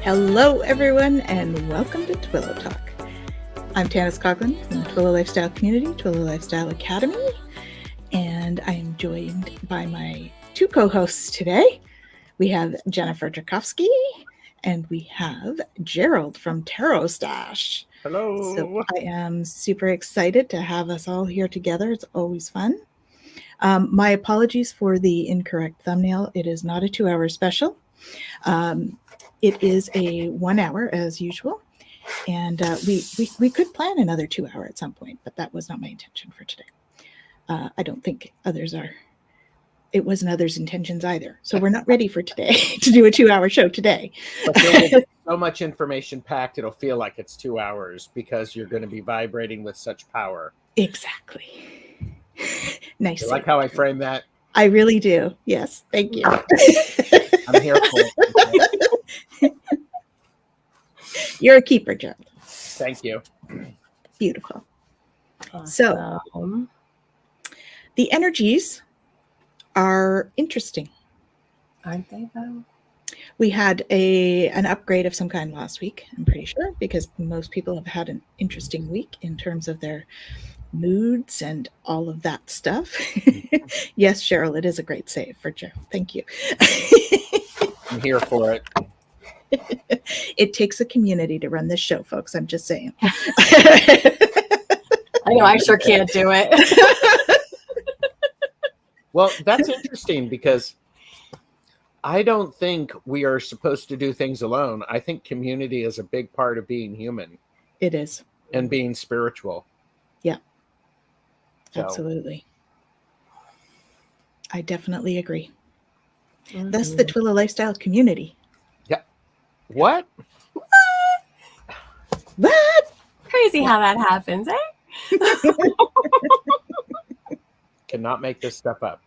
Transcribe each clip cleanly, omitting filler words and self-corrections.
Hello, everyone, and welcome to Twillow Talk. I'm Tanis Coughlin from the Twillow Lifestyle Community, Twillow Lifestyle Academy, and I am joined by my two co-hosts today. We have Jennifer Jurkofsky, and we have Gerald from Tarot Stash. Hello. So I am super excited to have us all here together. It's always fun. My apologies for the incorrect thumbnail. It is not a 2-hour special. It is a 1 hour as usual, and we could plan another 2 hour at some point, but that was not my intention for today. I don't think others are. It wasn't others' intentions either. So we're not ready for today to do a 2 hour show today. So much information packed, it'll feel like it's 2 hours because you're going to be vibrating with such power. Exactly. Nice. You like how I frame that? I really do. Yes. Thank you. I'm here for it. You're a keeper, Gerald. Thank you. Beautiful. Awesome. So the energies are interesting. Aren't they, though? We had an upgrade of some kind last week, I'm pretty sure, because most people have had an interesting week in terms of their moods and all of that stuff. Yes, Cheryl, it is a great save for Gerald. Thank you. I'm here for it. It takes a community to run this show, folks. I'm just saying. I know, I sure can't do it. Well, that's interesting because I don't think we are supposed to do things alone. I think community is a big part of being human. It is. And being spiritual. Yeah. So. Absolutely. I definitely agree. Mm-hmm. That's the Twillow Lifestyle Community. Yeah. What? Crazy how that happens, eh? Cannot make this stuff up.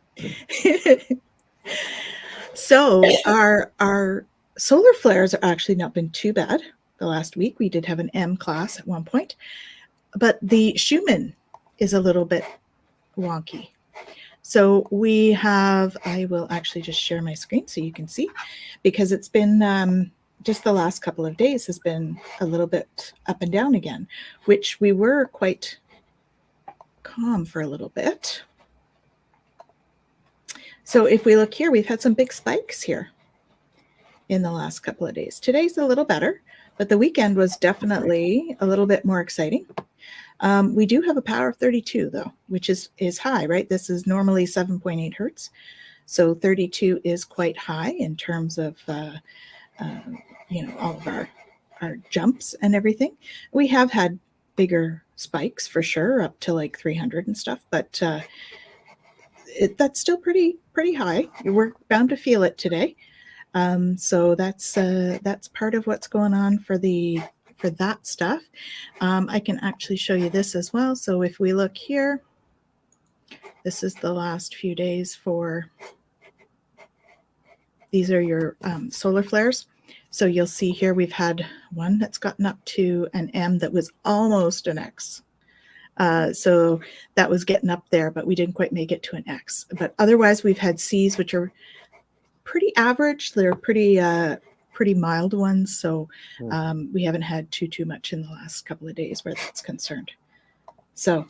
So our solar flares are actually not been too bad. The last week we did have an M class at one point, but the Schumann is a little bit wonky. So we have, I will actually just share my screen so you can see, because it's been just the last couple of days has been a little bit up and down again, which we were quite calm for a little bit. So if we look here, we've had some big spikes here in the last couple of days. Today's a little better, but the weekend was definitely a little bit more exciting. We do have a power of 32, though, which is high, right? This is normally 7.8 hertz. So 32 is quite high in terms of, all of our jumps and everything. We have had bigger spikes for sure, up to like 300 and stuff, but that's still pretty high. We're bound to feel it today. So that's part of what's going on for that stuff. I can actually show you this as well. So if we look here, this is the last few days for, these are your solar flares. So you'll see here we've had one that's gotten up to an M that was almost an X. So that was getting up there, but we didn't quite make it to an X. But otherwise we've had C's, which are pretty average. They're pretty mild ones. So we haven't had too much in the last couple of days where that's concerned. So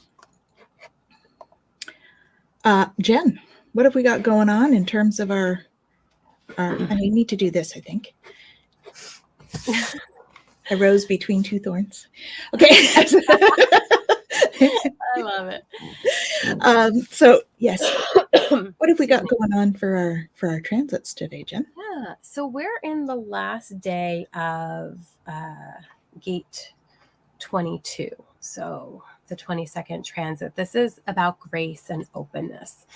Jen, what have we got going on in terms of our I need to do this, I think. A rose between two thorns. Okay. I love it. So yes, what have we got going on for our transits today, Jen? Yeah, so we're in the last day of gate 22, so the 22nd transit. This is about grace and openness,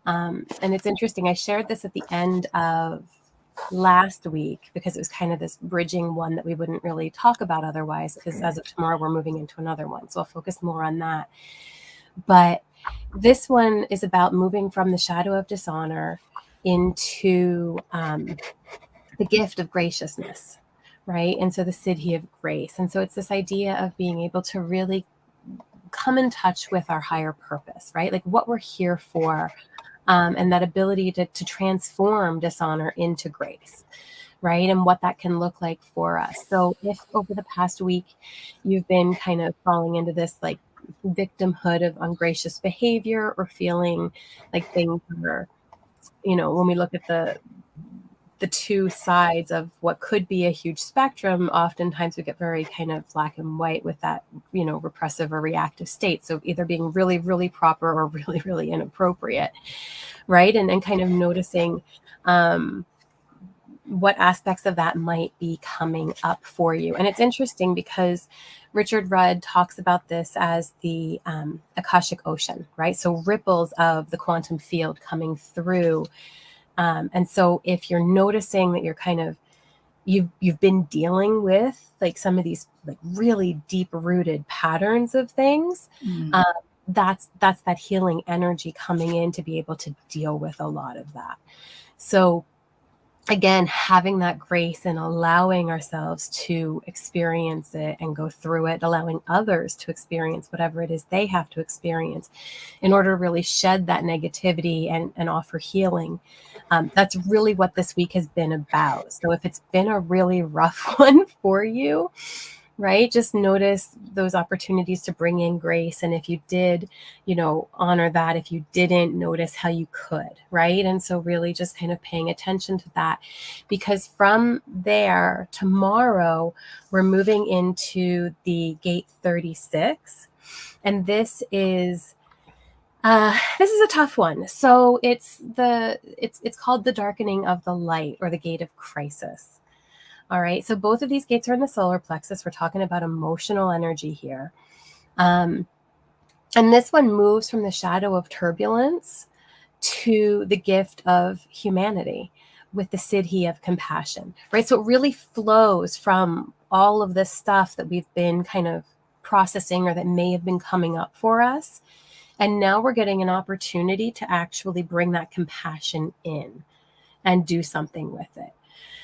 and it's interesting. I shared this at the end of last week because it was kind of this bridging one that we wouldn't really talk about otherwise, because as of tomorrow we're moving into another one, so I'll focus more on that. But this one is about moving from the shadow of dishonor into the gift of graciousness, right? And so the Siddhi of grace. And so it's this idea of being able to really come in touch with our higher purpose, right? Like what we're here for, and that ability to transform dishonor into grace, right? And what that can look like for us. So if over the past week you've been kind of falling into this like victimhood of ungracious behavior, or feeling like things are, when we look at the two sides of what could be a huge spectrum, oftentimes we get very kind of black and white with that, repressive or reactive state. So either being really, really proper or really, really inappropriate, right? And kind of noticing what aspects of that might be coming up for you. And it's interesting because Richard Rudd talks about this as the Akashic Ocean, right? So ripples of the quantum field coming through. And so if you're noticing that you're kind of, you've been dealing with like some of these like really deep rooted patterns of things, that's that healing energy coming in to be able to deal with a lot of that. So again, having that grace and allowing ourselves to experience it and go through it, allowing others to experience whatever it is they have to experience in order to really shed that negativity and offer healing. That's really what this week has been about. So if it's been a really rough one for you, right, just notice those opportunities to bring in grace. And if you did, honor that. If you didn't, notice how you could, right? And so really just kind of paying attention to that, because from there, tomorrow, we're moving into the gate 36. And this is a tough one. So it's called the darkening of the light, or the gate of crisis. All right. So both of these gates are in the solar plexus. We're talking about emotional energy here. And this one moves from the shadow of turbulence to the gift of humanity with the siddhi of compassion, right? So it really flows from all of this stuff that we've been kind of processing, or that may have been coming up for us. And now we're getting an opportunity to actually bring that compassion in and do something with it.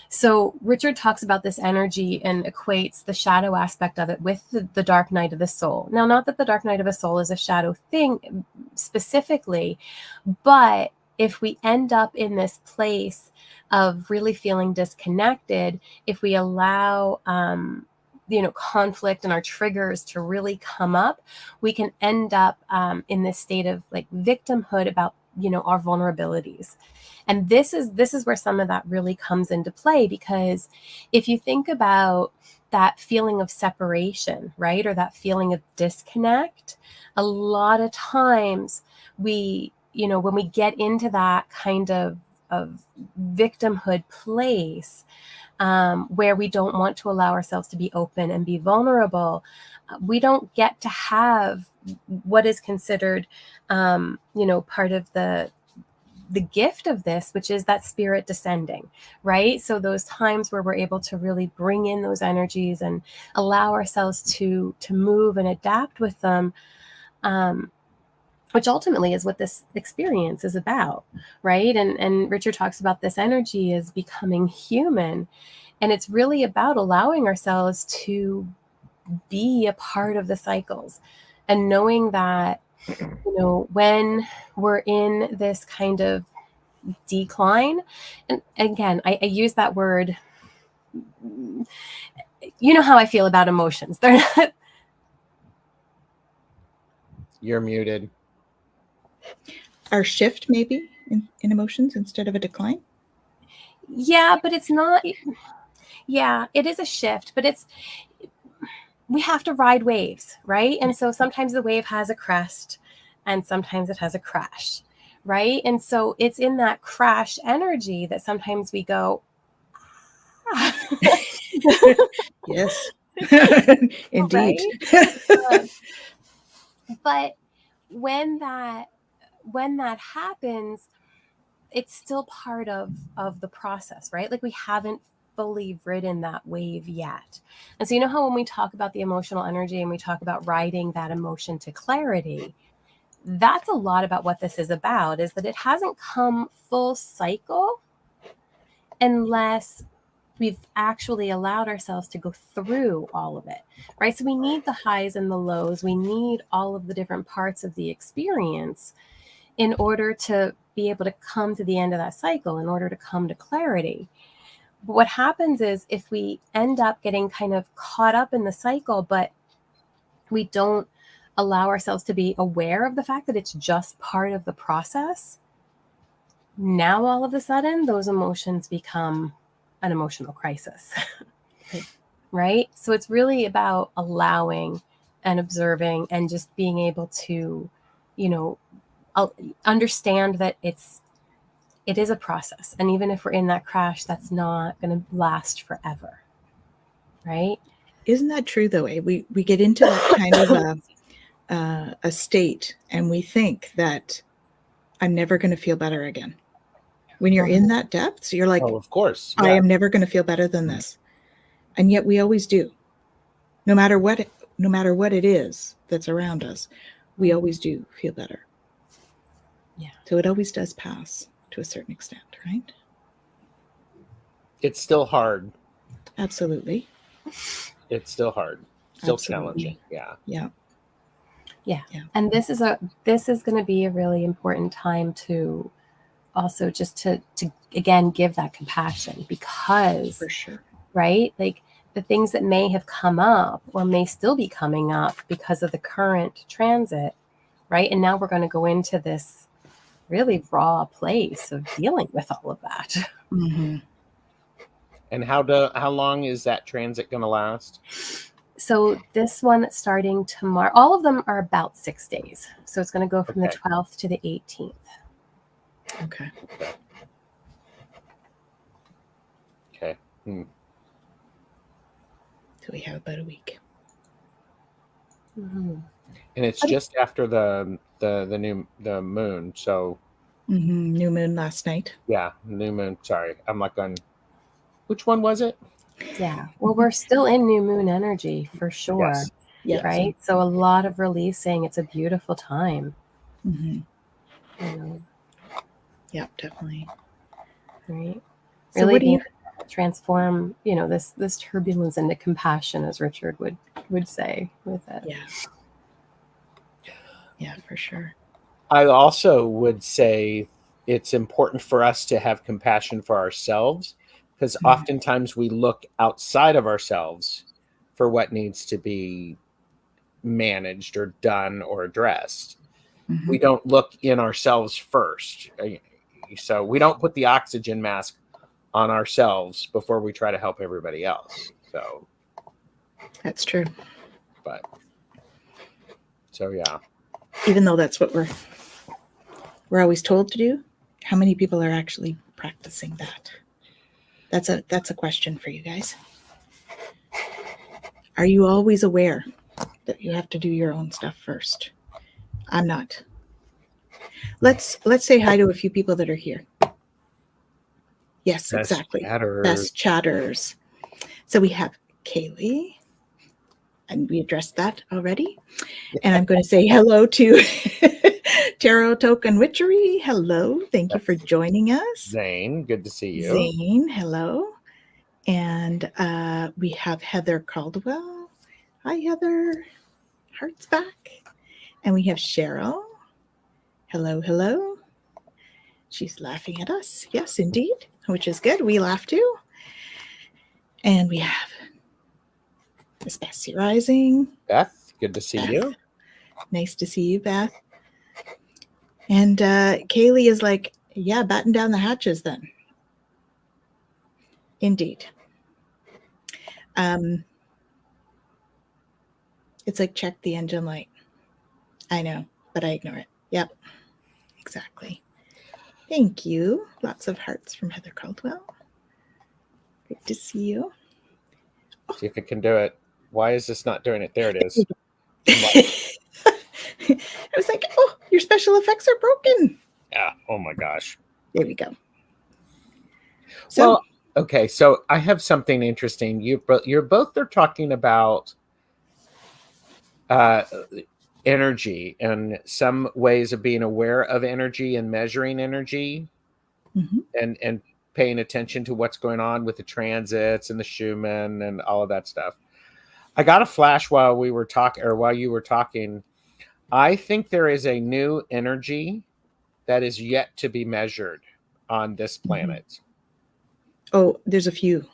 So Richard talks about this energy and equates the shadow aspect of it with the dark night of the soul. Now, not that the dark night of a soul is a shadow thing specifically, but if we end up in this place of really feeling disconnected, if we allow conflict and our triggers to really come up, we can end up in this state of like victimhood about our vulnerabilities. And this is where some of that really comes into play, because if you think about that feeling of separation, right, or that feeling of disconnect, a lot of times we, when we get into that kind of victimhood place, where we don't want to allow ourselves to be open and be vulnerable, we don't get to have what is considered, part of the gift of this, which is that spirit descending, right? So those times where we're able to really bring in those energies and allow ourselves to move and adapt with them, which ultimately is what this experience is about, right? And Richard talks about this energy as becoming human. And it's really about allowing ourselves to be a part of the cycles, and knowing that, when we're in this kind of decline, and again, I use that word, how I feel about emotions. They're not. You're muted. Our shift maybe in emotions instead of a decline. Yeah, but it's not. Yeah, it is a shift, but we have to ride waves, right? And so sometimes the wave has a crest and sometimes it has a crash, right? And so it's in that crash energy that sometimes we go, Yes, indeed. But when that happens, it's still part of the process, right? Like we haven't fully ridden that wave yet. And so how when we talk about the emotional energy and we talk about riding that emotion to clarity, that's a lot about what this is about, is that it hasn't come full cycle unless we've actually allowed ourselves to go through all of it, right? So we need the highs and the lows. We need all of the different parts of the experience in order to be able to come to the end of that cycle, in order to come to clarity. But what happens is if we end up getting kind of caught up in the cycle, but we don't allow ourselves to be aware of the fact that it's just part of the process, now all of a sudden those emotions become an emotional crisis. Right? So it's really about allowing and observing and just being able to, understand that it is a process. And even if we're in that crash, that's not going to last forever. Right? Isn't that true though? We get into that kind of a state, and we think that I'm never going to feel better again. When you're in that depth, you're like, Oh, of course. I am never going to feel better than this. And yet we always do. No matter what it is that's around us, we always do feel better. Yeah. So it always does pass to a certain extent, right? It's still hard. Absolutely. It's still hard. Still Absolutely. challenging. Yeah. And this is going to be a really important time to also just to again give that compassion, because For sure. right, like the things that may have come up or may still be coming up because of the current transit, right? And now we're going to go into this really raw place of dealing with all of that. Mm-hmm. And how long is that transit going to last? So this one that's starting tomorrow, all of them are about 6 days. So it's going to go from the 12th to the 18th. Okay. Hmm. So we have about a week. Mm-hmm. And it's just after the moon. So New moon last night. yeah, new moon. Sorry, I'm like on. Which one was it? Yeah. Well, we're still in new moon energy for sure. Yes. Yeah. Right. So a lot of releasing. It's a beautiful time. Mm-hmm. Yeah, definitely. Right. So really what do you transform, this turbulence into compassion, as Richard would say with it. Yeah, for sure. I also would say it's important for us to have compassion for ourselves, because oftentimes we look outside of ourselves for what needs to be managed or done or addressed. Mm-hmm. We don't look in ourselves first. So we don't put the oxygen mask on ourselves before we try to help everybody else. So That's true. Yeah. Even though that's what we're always told to do, how many people are actually practicing that? That's a question for you guys. Are you always aware that you have to do your own stuff first? I'm not. Let's say hi to a few people that are here. Yes, Best exactly. chatters. Best chatters. So we have Kaylee, and we addressed that already. And I'm going to say hello to Tarot Token Witchery. Hello. Thank you for joining us. Zane, good to see you. Zane, hello. And we have Heather Caldwell. Hi, Heather. Hearts back. And we have Cheryl. Hello, hello. She's laughing at us. Yes, indeed, which is good. We laugh too. And we have Miss Bessie Rising. Beth, good to see Beth. you. Nice to see you, Beth. And Kaylee is like, yeah, batten down the hatches then. Indeed. It's like check the engine light. I know, but I ignore it. Yep, exactly. Thank you. Lots of hearts from Heather Caldwell. Good to see you. See if it can do it. Why is this not doing it? There it is. I was like, oh, your special effects are broken. Yeah. Oh my gosh. There we go. So, well, okay. So I have something interesting. You're both are talking about energy and some ways of being aware of energy and measuring energy, and paying attention to what's going on with the transits and the Schumann and all of that stuff. I got a flash while you were talking. I think there is a new energy that is yet to be measured on this planet. Oh, there's a few.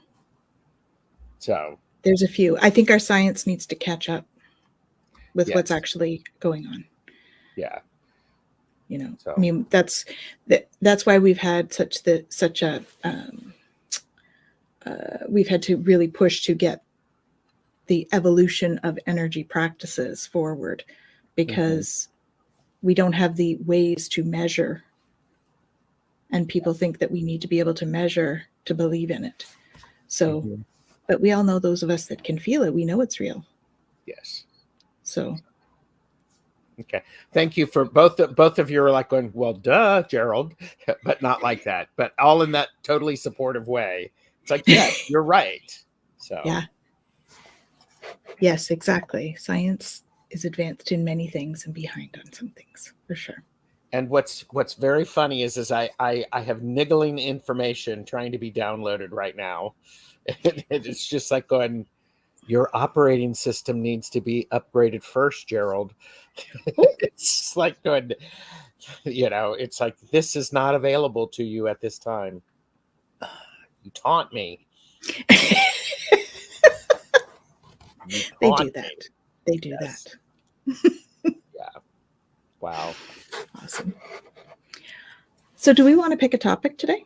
So There's a few. I think our science needs to catch up with what's yes. actually going on. Yeah. You know, So. I mean, that's why we've had we've had to really push to get the evolution of energy practices forward, because we don't have the ways to measure, and people think that we need to be able to measure to believe in it. So, but we all know, those of us that can feel it, we know it's real. Yes. So. Okay. Thank you for both of you are like going, well, duh, Gerald, but not like that, but all in that totally supportive way. It's like, yeah, you're right. So Yeah. Yes, exactly. Science is advanced in many things and behind on some things, for sure. And what's very funny is I have niggling information trying to be downloaded right now. It's just like going, your operating system needs to be upgraded first, Gerald. It's like going, it's like, this is not available to you at this time. You taunt me. They do that. They do that. Yeah. Wow. Awesome. So do we want to pick a topic today?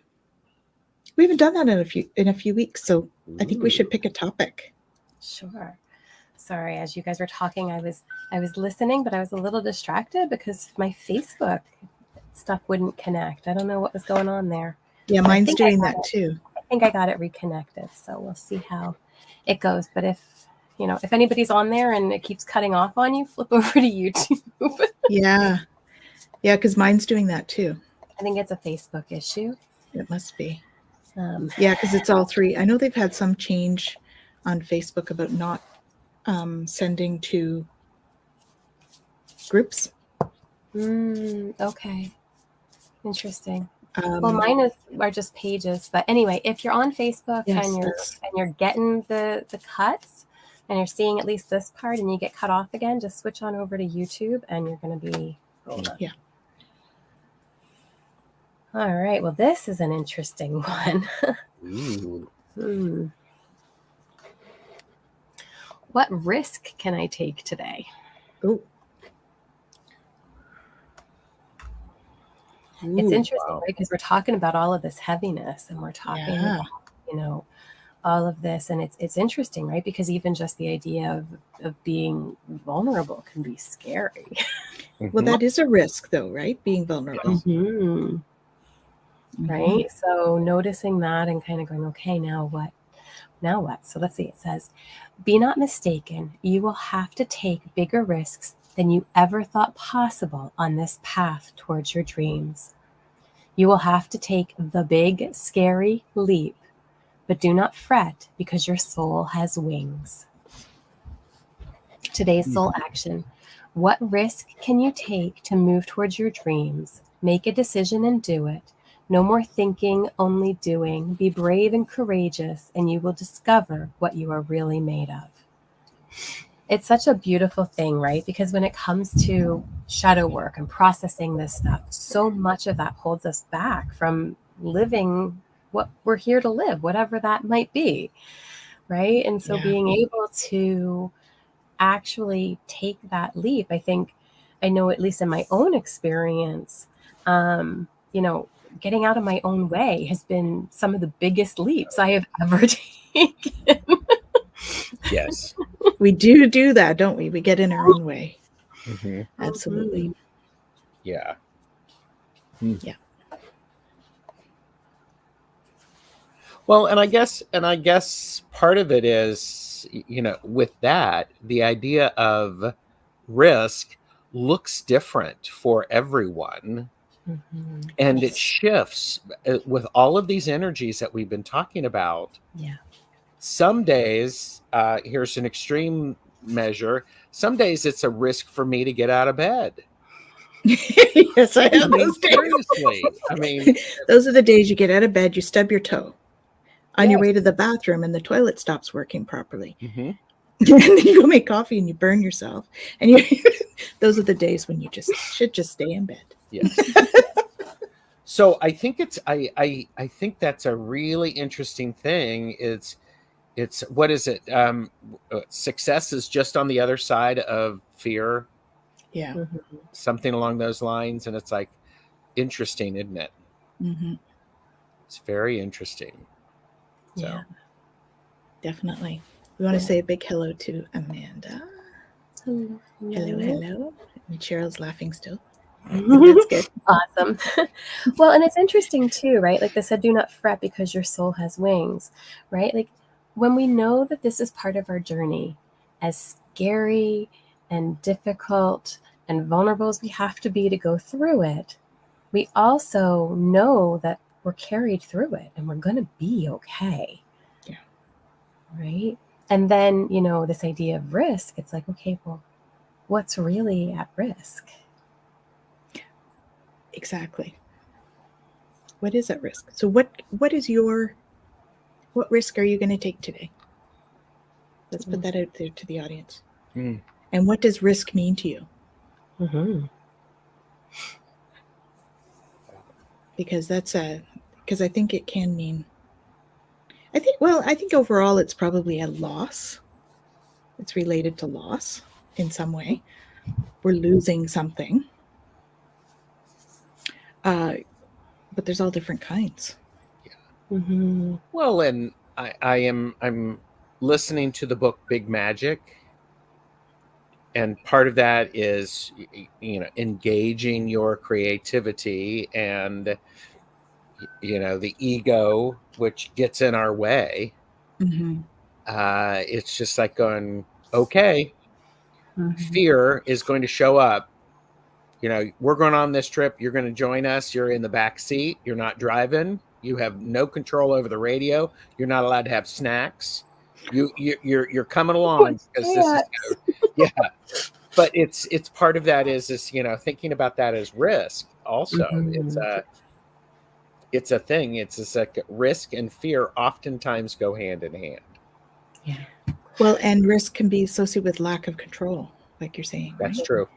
We haven't done that in a few weeks, so I think we should pick a topic. Sure. Sorry, as you guys were talking, I was listening, but I was a little distracted because my Facebook stuff wouldn't connect. I don't know what was going on there. Yeah, mine's doing that too. I think I got it reconnected, so we'll see how it goes. But if anybody's on there and it keeps cutting off on you, flip over to YouTube. Yeah, because mine's doing that too. I think it's a Facebook issue. It must be. Yeah, because it's all three. I know they've had some change on Facebook about not sending to groups. Okay. Interesting. Well, mine are just pages, but anyway, if you're on Facebook and you're getting the cuts and you're seeing at least this part and you get cut off again, just switch on over to YouTube and you're going to be rolling. Yeah. All right. Well, this is an interesting one. What risk can I take today? Oh. It's interesting, right? Because we're talking about all of this heaviness and we're talking about, all of this. And it's interesting, right? Because even just the idea of being vulnerable can be scary. Well, that is a risk though, right? Being vulnerable. Right? So noticing that and kind of going, okay, now what? Now what? So let's see. It says, be not mistaken. You will have to take bigger risks than you ever thought possible on this path towards your dreams. You will have to take the big, scary leap, but do not fret because your soul has wings. Today's soul action. What risk can you take to move towards your dreams? Make a decision and do it. No more thinking, only doing. Be brave and courageous, and you will discover what you are really made of. It's such a beautiful thing, right? Because when it comes to shadow work and processing this stuff, so much of that holds us back from living what we're here to live, whatever that might be, right? And so being able to actually take that leap, I know at least in my own experience, getting out of my own way has been some of the biggest leaps I have ever taken. Yes. We do that, don't we? We get in our own way. Absolutely. Yeah. Yeah. Well, and I guess part of it is, with that, the idea of risk looks different for everyone. And it shifts with all of these energies that we've been talking about. Yeah. Some days, here's an extreme measure. Some days it's a risk for me to get out of bed. Yes, I have those days. Seriously. I mean, those are the days you get out of bed, you stub your toe on your way to the bathroom and the toilet stops working properly. And then you go make coffee and you burn yourself. And those are the days when you should just stay in bed. Yes. So I think I think that's a really interesting thing. It's what is it? Success is just on the other side of fear, Yeah. Mm-hmm. something along those lines. And it's like interesting, isn't it? Mm-hmm. It's very interesting. So. Yeah. Definitely. We want to say a big hello to Amanda. Hello. Hello. And Cheryl's laughing still. That's good. Awesome. Well, and it's interesting too, right? Like they said, do not fret because your soul has wings, right? Like when we know that this is part of our journey, as scary and difficult and vulnerable as we have to be to go through it, we also know that we're carried through it and we're going to be okay. Yeah. Right. And then, you know, this idea of risk, it's like, okay, well, what's really at risk? Exactly. What is at risk? So what risk are you going to take today? Let's put that out there to the audience. Mm. And what does risk mean to you? Mm-hmm. Because because I think it can mean, I think overall it's probably a loss. It's related to loss in some way. We're losing something. But there's all different kinds. Mm-hmm. Well, and I'm listening to the book Big Magic, and part of that is, you know, engaging your creativity and, you know, the ego, which gets in our way. Mm-hmm. It's just like going, okay, Mm-hmm. fear is going to show up. You know, we're going on this trip. You're going to join us. You're in the back seat. You're not driving. You have no control over the radio. You're not allowed to have snacks. You're coming along because this is, yeah. But it's part of that is you know, thinking about that as risk. Also, Mm-hmm. it's a thing. It's like risk and fear oftentimes go hand in hand. Yeah. Well, and risk can be associated with lack of control, like you're saying. That's right? true.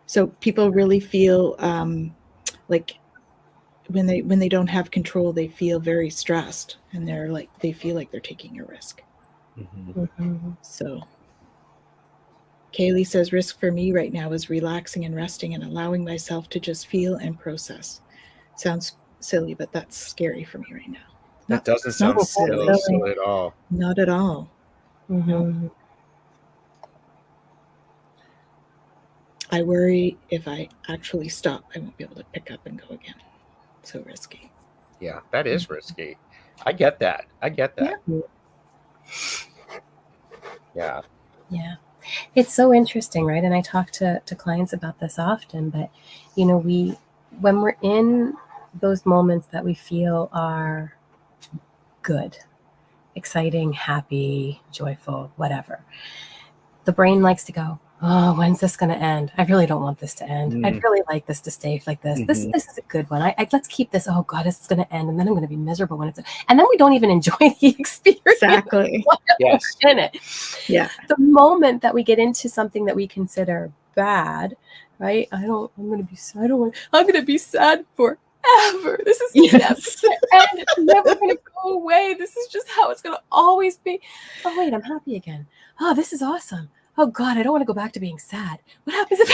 So people really feel like when they don't have control, they feel very stressed, and they feel like they're taking a risk. Mm-hmm. Mm-hmm. So Kaylee says, risk for me right now is relaxing and resting and allowing myself to just feel and process. Sounds silly, but that's scary for me right now. That doesn't It's not sound silly. silly at all. Not at all. Mm-hmm. No. I worry if I actually stop, I won't be able to pick up and go again. So risky. Yeah, that is risky. I get that. Yeah. Yeah. It's so interesting, right? And I talk to clients about this often, but you know, when we're in those moments that we feel are good, exciting, happy, joyful, whatever, the brain likes to go, oh, when's this going to end? I really don't want this to end. I'd really like this to stay like this. Mhm. This is a good one. Let's keep this. Oh God, it's going to end, and then I'm going to be miserable when it's. And then we don't even enjoy the experience. Exactly. Yes. In it. Yeah. The moment that we get into something that we consider bad, right? I'm going to be sad forever. This is never and it's never going to go away. This is just how it's going to always be. Oh wait, I'm happy again. Oh, this is awesome. Oh God, I don't want to go back to being sad. What happens if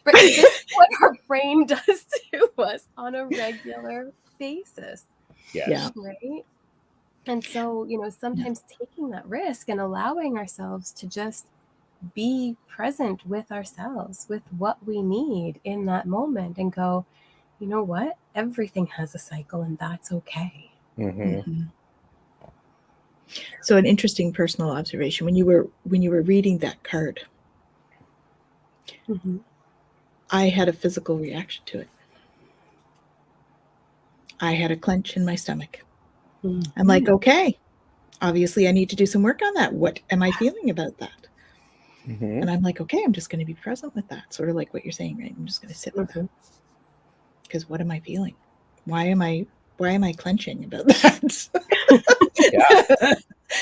right? This is what our brain does to us on a regular basis. Yes. Yeah. Right. And so, you know, sometimes taking that risk and allowing ourselves to just be present with ourselves, with what we need in that moment, and go, you know what? Everything has a cycle, and that's okay. Mm-hmm. Mm-hmm. So an interesting personal observation, when you were reading that card, Mm-hmm. I had a physical reaction to it. I had a clench in my stomach. Mm-hmm. I'm like, okay, obviously I need to do some work on that. What am I feeling about that? Mm-hmm. And I'm like, okay, I'm just going to be present with that. Sort of like what you're saying, right? I'm just going to sit with that. Because what am I feeling? Why am I clenching about that? Yeah.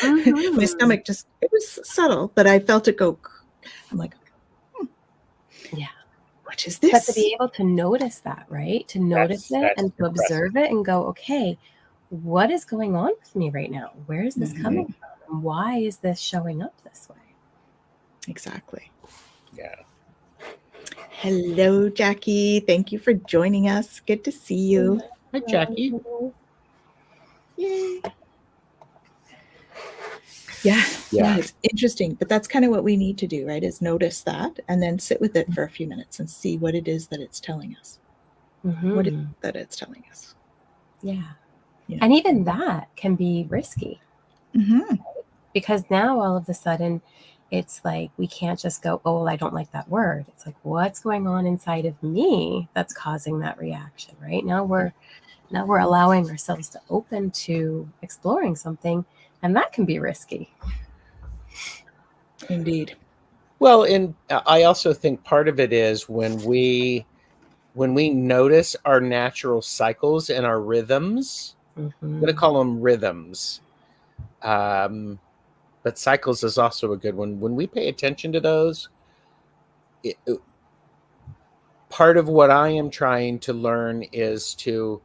Mm-hmm. My stomach it was subtle, but I felt it go. I'm like, yeah. What what is this? But to be able to notice that, right? To notice it that's and to observe it and go, okay, what is going on with me right now? Where is this coming from? And why is this showing up this way? Exactly. Yeah. Hello, Jackie. Thank you for joining us. Good to see you. Hi, Jackie. Yay. Yeah, it's interesting. But that's kind of what we need to do, right? Is notice that and then sit with it for a few minutes and see what it is that it's telling us. What is it that it's telling us? Yeah. And even that can be risky. Because now all of a sudden it's like we can't just go, oh, well, I don't like that word. It's like, what's going on inside of me that's causing that reaction, right? Now we're allowing ourselves to open to exploring something, and that can be risky. Indeed. Well, and I also think part of it is when we notice our natural cycles and our rhythms. I'm going to call them rhythms. But cycles is also a good one. When we pay attention to those, part of what I am trying to learn is to,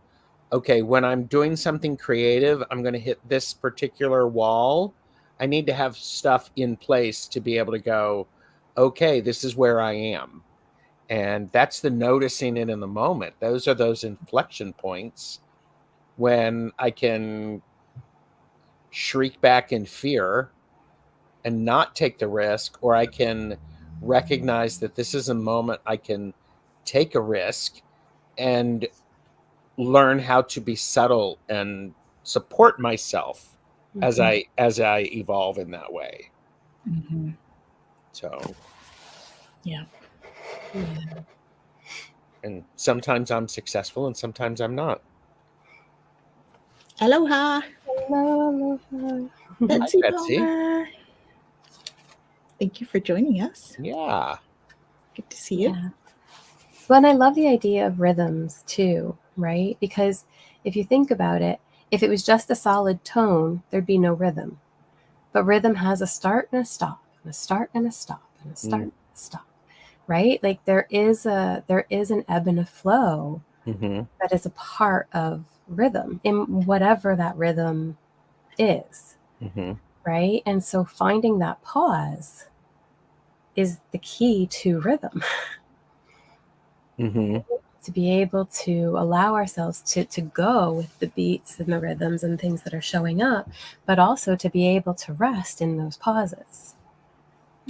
okay, when I'm doing something creative, I'm going to hit this particular wall. I need to have stuff in place to be able to go, okay, this is where I am. And that's the noticing it in the moment. Those are those inflection points when I can shriek back in fear and not take the risk, or I can recognize that this is a moment I can take a risk and learn how to be subtle and support myself as I evolve in that way. So yeah. And sometimes I'm successful and sometimes I'm not. Aloha. Aloha. Betsy Hi, Betsy. Palmer. Thank you for joining us. Yeah. Good to see you. Yeah. Well, and I love the idea of rhythms too, right? Because if you think about it, if it was just a solid tone, there'd be no rhythm. But rhythm has a start and a stop, and a start and a stop, and a start and a stop, right? Like there is an ebb and a flow that is a part of rhythm in whatever that rhythm is, right? And so finding that pause is the key to rhythm. To be able to allow ourselves to go with the beats and the rhythms and things that are showing up, but also to be able to rest in those pauses,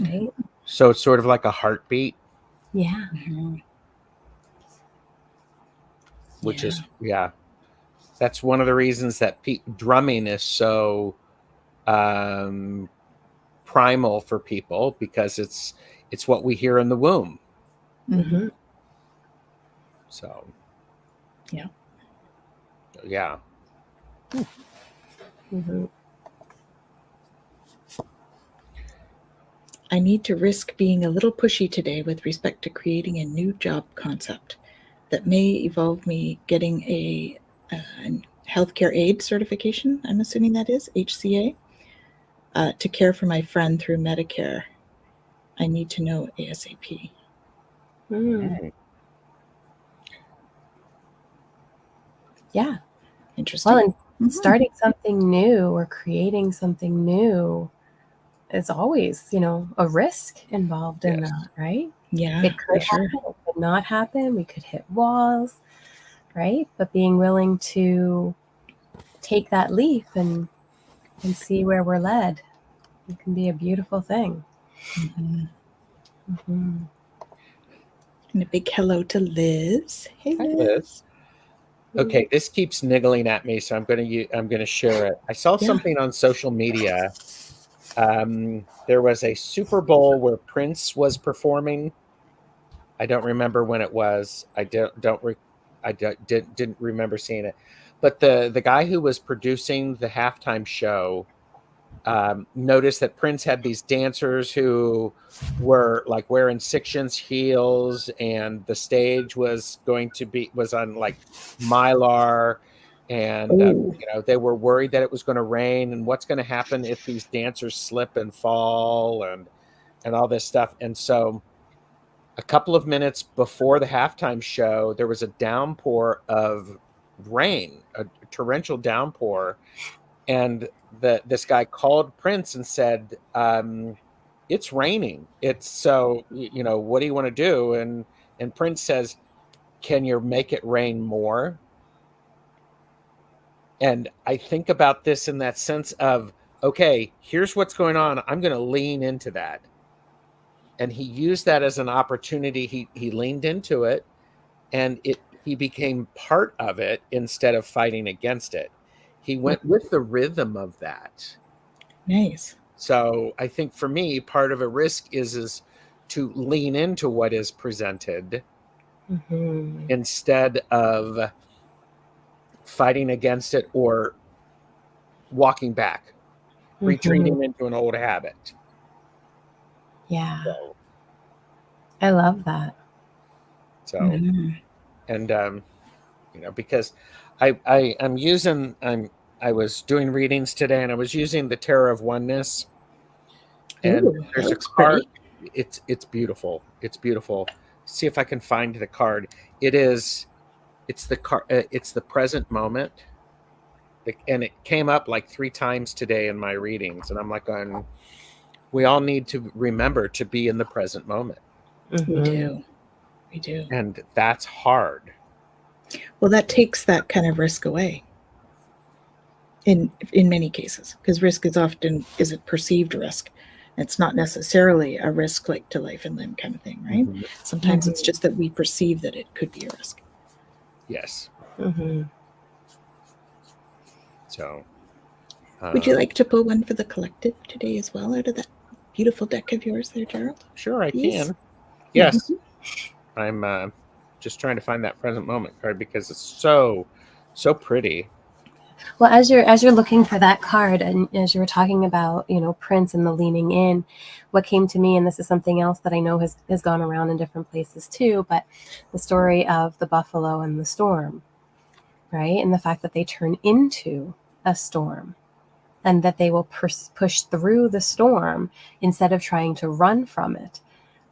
right? So it's sort of like a heartbeat. Yeah. Which is, that's one of the reasons that drumming is so primal for people, because it's what we hear in the womb. So yeah. I need to risk being a little pushy today with respect to creating a new job concept that may involve me getting a healthcare aid certification, I'm assuming that is, HCA, to care for my friend through Medicare. I need to know ASAP. Yeah. Interesting. Well, and starting something new or creating something new is always, a risk involved in that, right? Yeah, it could happen, it could not happen. We could hit walls, right? But being willing to take that leap and see where we're led, it can be a beautiful thing. And a big hello to Liz. Hey, Hi, Liz. Okay, this keeps niggling at me, so I'm going to share it. I saw something on social media. There was a Super Bowl where Prince was performing. I don't remember when it was. I didn't remember seeing it. But the guy who was producing the halftime show noticed that Prince had these dancers who were like wearing 6-inch heels, and the stage was on like Mylar, and they were worried that it was going to rain, and what's going to happen if these dancers slip and fall, and all this stuff. And so a couple of minutes before the halftime show, there was a downpour of rain, a torrential downpour. And this guy called Prince and said, it's raining. It's so, what do you want to do? And Prince says, can you make it rain more? And I think about this in that sense of, okay, here's what's going on. I'm going to lean into that. And he used that as an opportunity. He leaned into it, and he became part of it instead of fighting against it. He went with the rhythm of that. Nice. So I think for me, part of a risk is to lean into what is presented instead of fighting against it or walking back, retreating into an old habit. Yeah. So, I love that. So, and, because I was doing readings today, and I was using the Tarot of Oneness, and there's a card. Pretty. It's beautiful. It's beautiful. See if I can find the card. It's the card. It's the present moment. And it came up like 3 times today in my readings, and I'm like, we all need to remember to be in the present moment. We do. And that's hard. Well, that takes that kind of risk away in many cases, because risk is a perceived risk. It's not necessarily a risk like to life and limb kind of thing, right? Sometimes it's just that we perceive that it could be a risk. Yes. So, would you like to pull one for the collective today as well, out of that beautiful deck of yours there, Gerald? Sure, I can. Yes. I'm just trying to find that present moment card because it's so pretty. Well, as you're looking for that card, and as you were talking about, Prince and the leaning in, what came to me, and this is something else that I know has gone around in different places too, but the story of the buffalo and the storm, right? And the fact that they turn into a storm, and that they will push through the storm instead of trying to run from it,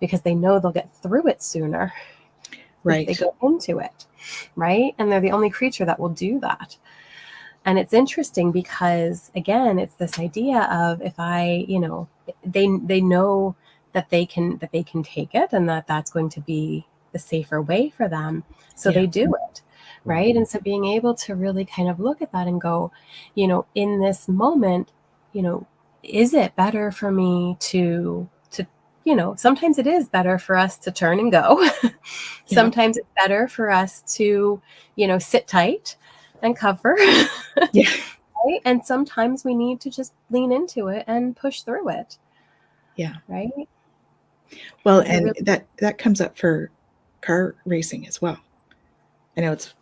because they know they'll get through it sooner. Right. They go into it, right? And they're the only creature that will do that. And it's interesting because, again, it's this idea of, if I, they know that they can take it, and that's going to be the safer way for them. So they do it, right? And so being able to really kind of look at that and go, in this moment, is it better for me to sometimes it is better for us to turn and go. Sometimes it's better for us to, sit tight and cover. Right? And sometimes we need to just lean into it and push through it. Yeah. Right. Well, and that comes up for car racing as well. I know it's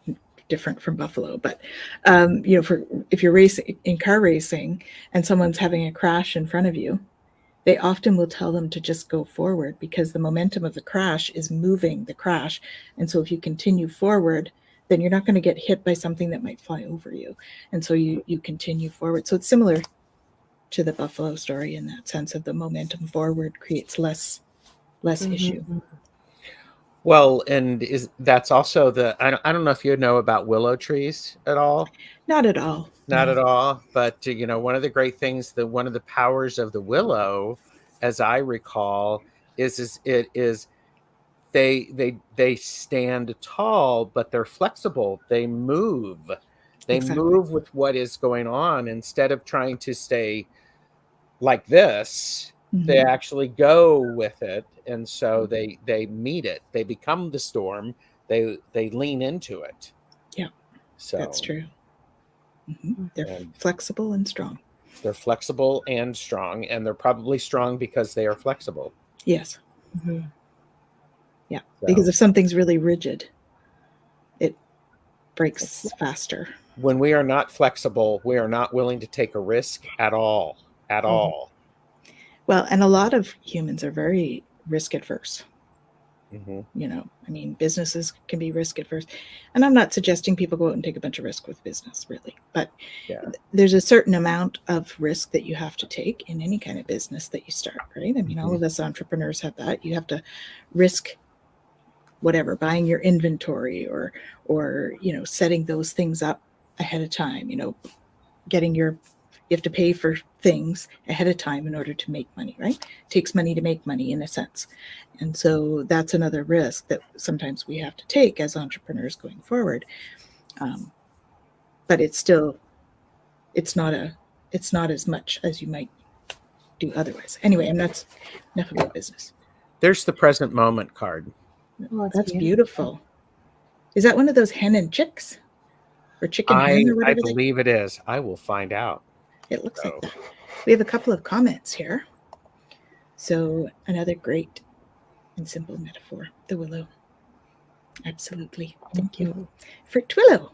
different from buffalo, but if you're racing in car racing and someone's having a crash in front of you, they often will tell them to just go forward, because the momentum of the crash is moving the crash. And so if you continue forward, then you're not going to get hit by something that might fly over you. And so you continue forward. So it's similar to the buffalo story in that sense of the momentum forward creates less issue. Well, and that's also I don't know if you know about willow trees at all. Not at all. Not at all. But, one of the great things, one of the powers of the willow, as I recall, is they stand tall, but they're flexible. They move. They move with what is going on. Instead of trying to stay like this, they actually go with it. And so they meet it. They become the storm. They lean into it. Yeah, so that's true. They're flexible and strong. They're flexible and strong, and they're probably strong because they are flexible. Yes. Yeah, because if something's really rigid, it breaks faster. When we are not flexible, we are not willing to take a risk at all. Well, and a lot of humans are very risk adverse. Businesses can be risk adverse. And I'm not suggesting people go out and take a bunch of risk with business, really. But there's a certain amount of risk that you have to take in any kind of business that you start, right? All of us entrepreneurs have that. You have to risk whatever, buying your inventory or setting those things up ahead of time, you have to pay for things ahead of time in order to make money, right? It takes money to make money in a sense. And so that's another risk that sometimes we have to take as entrepreneurs going forward. But it's not as much as you might do otherwise. Anyway, that's enough about business. There's the present moment card. Oh, that's beautiful. Is that one of those hen and chicks? Or chicken hen or whatever? I believe it is. I will find out. It looks like that. We have a couple of comments here. So another great and simple metaphor, the willow. Absolutely. Thank you. For Twillow.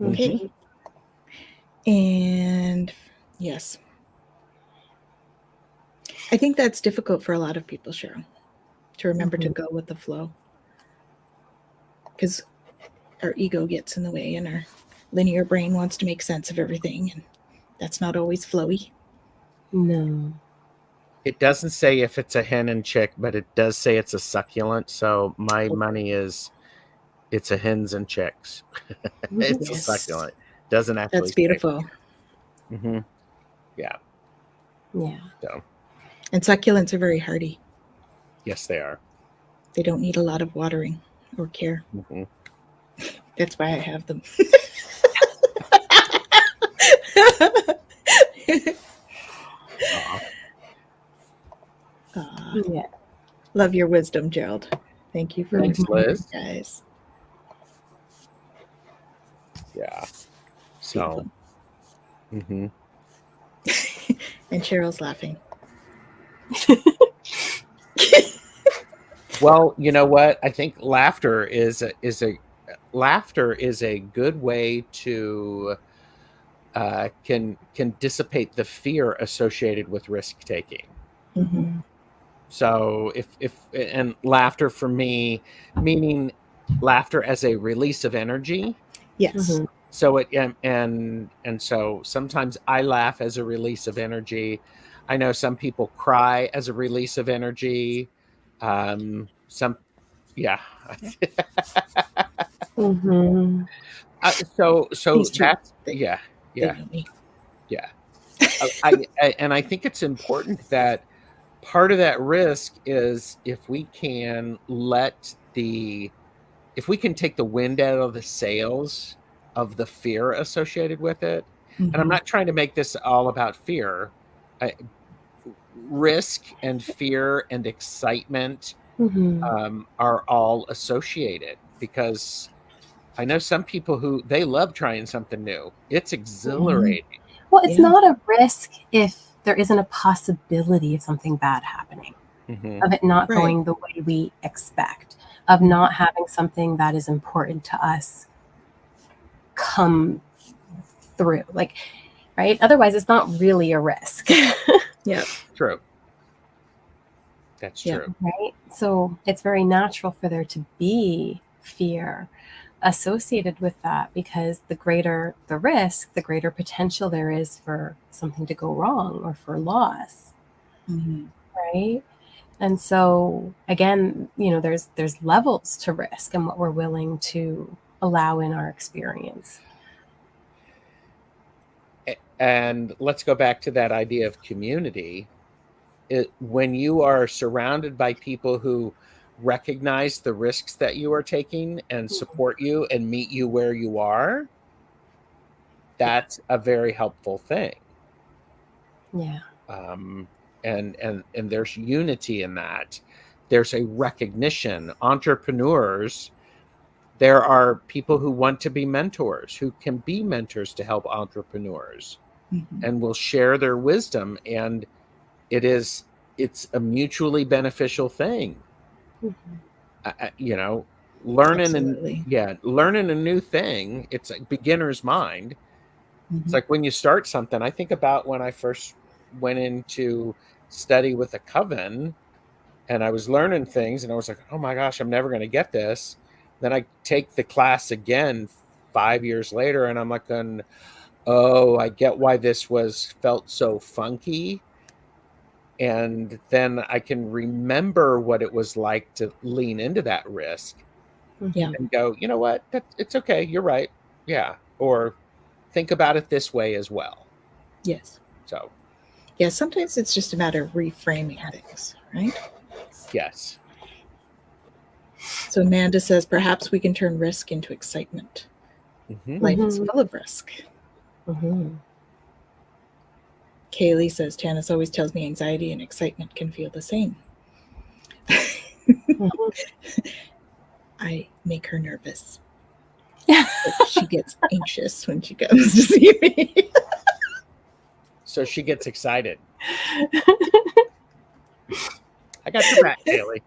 Okay. And yes. I think that's difficult for a lot of people, Cheryl, to remember to go with the flow. Because our ego gets in the way and our linear brain wants to make sense of everything, and that's not always flowy. No. It doesn't say if it's a hen and chick, but it does say it's a succulent. So my money is it's a hens and chicks. It's a succulent. Doesn't actually. That's beautiful. Mm-hmm. Yeah. Yeah. So. And succulents are very hardy. Yes, they are. They don't need a lot of watering or care. Mm-hmm. That's why I have them. Yeah. Love your wisdom, Gerald. Thank you for Liz. Guys. Yeah. So. Mm-hmm. And Cheryl's laughing. Well, you know what? I think laughter is a good way to can dissipate the fear associated with risk taking. Mm-hmm. So and laughter for me, meaning laughter as a release of energy. Yes. Mm-hmm. So and so sometimes I laugh as a release of energy. I know some people cry as a release of energy. Yeah. Mm-hmm. So that's yeah. And I think it's important that part of that risk is if we can take the wind out of the sails of the fear associated with it. Mm-hmm. And I'm not trying to make this all about fear. Risk and fear and excitement are all associated, because I know some people who they love trying something new. It's exhilarating. Well, it's not a risk if there isn't a possibility of something bad happening, of it not going the way we expect, of not having something that is important to us come through. Right? Otherwise, it's not really a risk. Yeah. True. That's true. Right? So it's very natural for there to be fear associated with that, because the greater the risk, the greater potential there is for something to go wrong or for loss. Mm-hmm. Right? And so again, there's levels to risk and what we're willing to allow in our experience. And let's go back to that idea of community. When you are surrounded by people who recognize the risks that you are taking and support you and meet you where you are, that's a very helpful thing. Yeah. And there's unity in that. There's a recognition. Entrepreneurs, there are people who want to be mentors, who can be mentors to help entrepreneurs, and will share their wisdom. And it's a mutually beneficial thing. Learning a new thing. It's like beginner's mind. It's like when you start something. I think about when I first went into study with a coven, and I was learning things, and I was like, oh my gosh, I'm never going to get this. Then I take the class again 5 years later, and I'm like, oh, I get why this felt so funky. And then I can remember what it was like to lean into that risk Yeah. and go, you know what, it's okay. You're right. Yeah. Or think about it this way as well. Yes. So, Yeah, sometimes it's just a matter of reframing things, right? yes. So Amanda says, perhaps we can turn risk into excitement. Mm-hmm. Life is full of risk. Mm-hmm. Kaylee says, Tanis always tells me anxiety and excitement can feel the same. I make her nervous. She gets anxious when she comes to see me. So she gets excited. I got your back, Kaylee.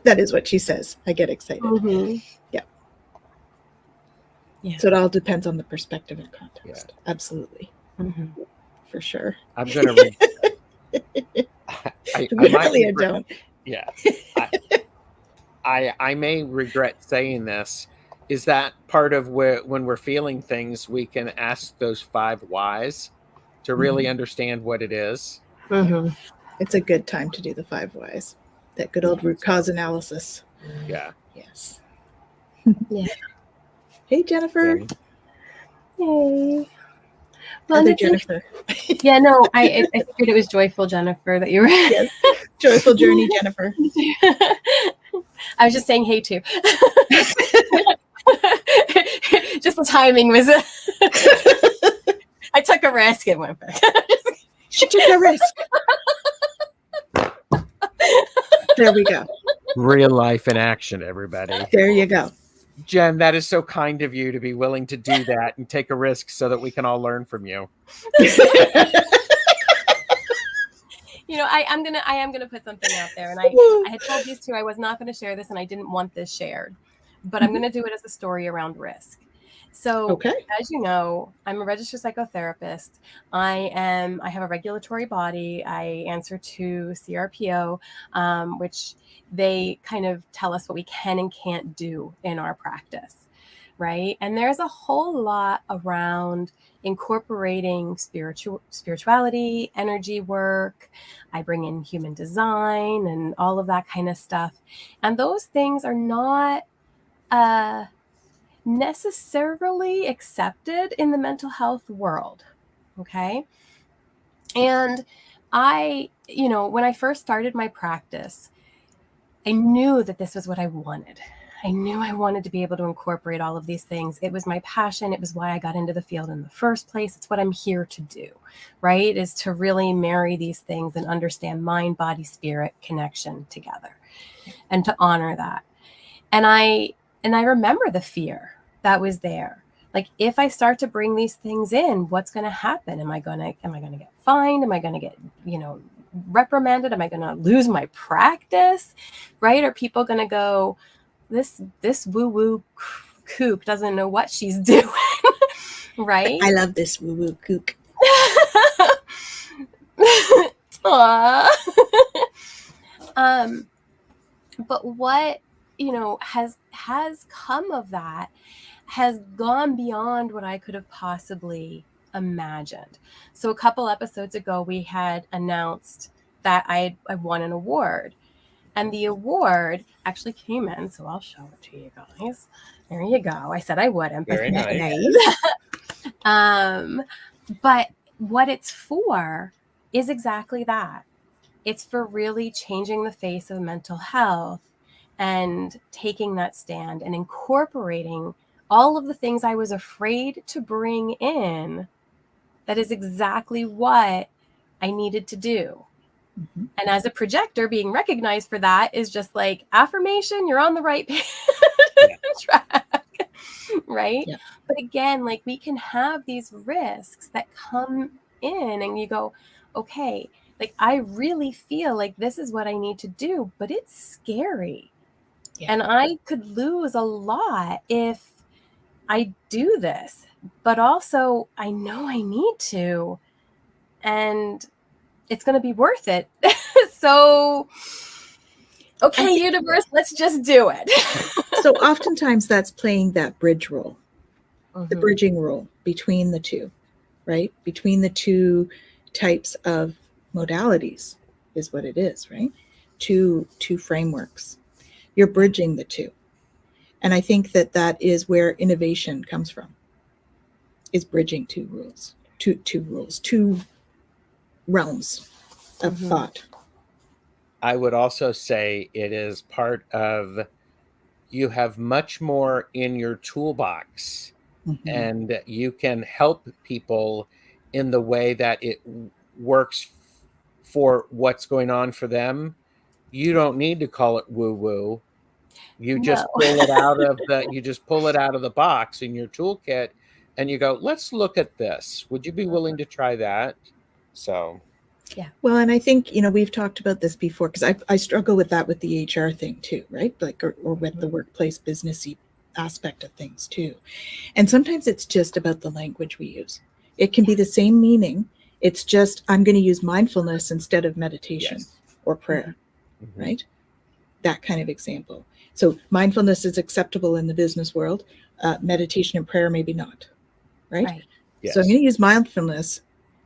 That is what she says. I get excited. Mm-hmm. Yeah. Yeah. So it all depends on the perspective and context. Yeah. Absolutely. Mm-hmm. For sure. I'm going to I might Really, I regret, don't. yeah. I may regret saying this. Is that part of when we're feeling things, we can ask those 5 whys to really understand what it is? Mm-hmm. It's a good time to do the 5 whys. That good old root cause analysis. Yeah. Yes. Yeah. Hey, Jennifer. Yeah. Yay. Well, Other Jennifer. Yeah, no, I figured it was Joyful Jennifer that you were. Yes. Joyful Journey Jennifer. I was just saying hey too. Just the timing was. I took a risk and went back. She took a risk. There we go. Real life in action, everybody. There you go. Jen, that is so kind of you to be willing to do that and take a risk so that we can all learn from you. You know, I am gonna put something out there, and I had told these two I was not going to share this, and I didn't want this shared, but I'm going to do it as a story around risk. So, Okay. as you know, I'm a registered psychotherapist. I have a regulatory body. I answer to CRPO, which they kind of tell us what we can and can't do in our practice, right? And there's a whole lot around incorporating spirituality, energy work. I bring in human design and all of that kind of stuff. And those things are not necessarily accepted in the mental health world. Okay. And when I first started my practice, I knew that this was what I wanted. I knew I wanted to be able to incorporate all of these things. It was my passion. It was why I got into the field in the first place. It's what I'm here to do, right? Is to really marry these things and understand mind, body, spirit connection together and to honor that. And I remember the fear that was there. Like, if I start to bring these things in, what's going to happen? Am I going to get fined? Am I going to get, reprimanded? Am I going to lose my practice? Right? Are people going to go, this woo-woo kook doesn't know what she's doing, right? I love this woo-woo kook. But what has come of that has gone beyond what I could have possibly imagined. So a couple episodes ago, we had announced that I won an award. And the award actually came in, so I'll show it to you guys. There you go. I said I wouldn't, but Very nice. But what it's for is exactly that. It's for really changing the face of mental health and taking that stand and incorporating all of the things I was afraid to bring in. That is exactly what I needed to do. Mm-hmm. And as a projector, being recognized for that is just like affirmation, you're on the right track, right? Yeah. But again, like, we can have these risks that come in and you go, okay, like, I really feel like this is what I need to do, but it's scary. Yeah. And I could lose a lot if I do this, but also I know I need to, and it's going to be worth it. So, okay, universe, let's just do it. So oftentimes that's playing that bridge role, the bridging role between the two, right? Between the two types of modalities is what it is, right? Two frameworks. You're bridging the two. And I think that is where innovation comes from, is bridging two realms of thought. I would also say it is part of, you have much more in your toolbox, and you can help people in the way that it works for what's going on for them. You don't need to call it woo-woo. You just pull it out of the box in your toolkit, and you go, let's look at this. Would you be willing to try that? So yeah. Well, and I think, we've talked about this before, because I struggle with that with the HR thing too, right? Like, or with the workplace businessy aspect of things too. And sometimes it's just about the language we use. It can be the same meaning. It's just, I'm going to use mindfulness instead of meditation or prayer, right? That kind of example. So mindfulness is acceptable in the business world. Meditation and prayer, maybe not, right? Yes. So I'm going to use mindfulness,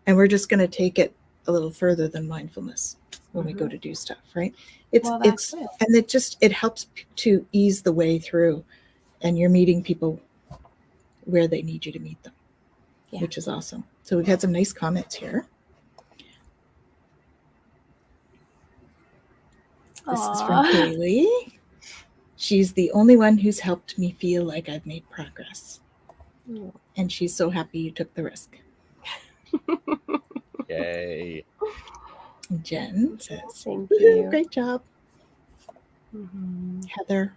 and we're just going to take it a little further than mindfulness when we go to do stuff, right? And it helps to ease the way through, and you're meeting people where they need you to meet them, which is awesome. So we've had some nice comments here. This is from Kaylee. She's the only one who's helped me feel like I've made progress. And she's so happy you took the risk. Yay. Jen says, thank you. Great job. Heather.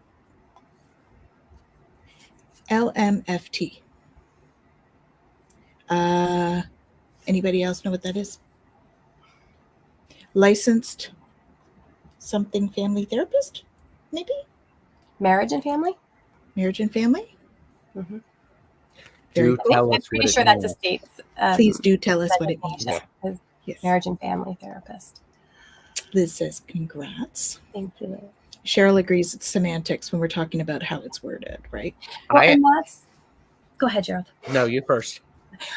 LMFT. Anybody else know what that is? Licensed something family therapist, maybe? Marriage and family? Marriage and family? Do tell us I'm pretty what sure it that's a means. state's. Please do tell us what it means. Yes. Marriage and family therapist. Liz says, congrats. Thank you. Cheryl agrees it's semantics when we're talking about how it's worded, right? Well, and that's... Go ahead, Gerald. No, you first.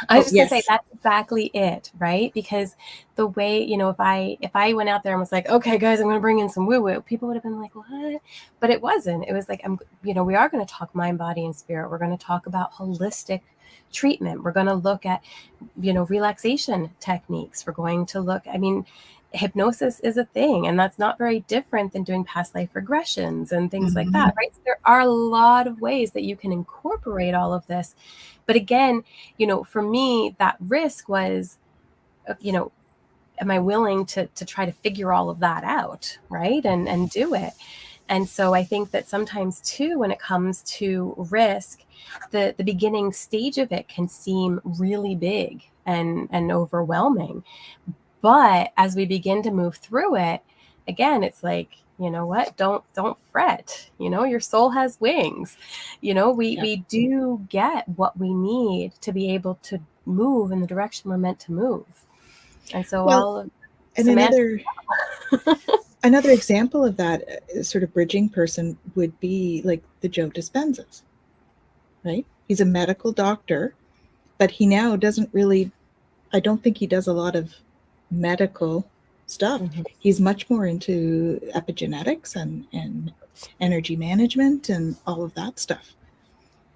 I was just going to say, that's exactly it, right? Because the way, if I went out there and was like, okay, guys, I'm going to bring in some woo-woo, people would have been like, what? But it wasn't. It was like, we are going to talk mind, body, and spirit. We're going to talk about holistic treatment. We're going to look at, relaxation techniques. We're going to look, hypnosis is a thing, and that's not very different than doing past life regressions and things like that, right? So there are a lot of ways that you can incorporate all of this. But again, for me, that risk was, am I willing to try to figure all of that out, right? And do it. And so I think that sometimes too, when it comes to risk, the beginning stage of it can seem really big and overwhelming. But as we begin to move through it, again, it's like, you know what? Don't fret. Your soul has wings. We do get what we need to be able to move in the direction we're meant to move. And so another example of that sort of bridging person would be like the Joe Dispenzas, right? He's a medical doctor, but he now doesn't really, I don't think he does a lot of medical stuff. He's much more into epigenetics and energy management and all of that stuff.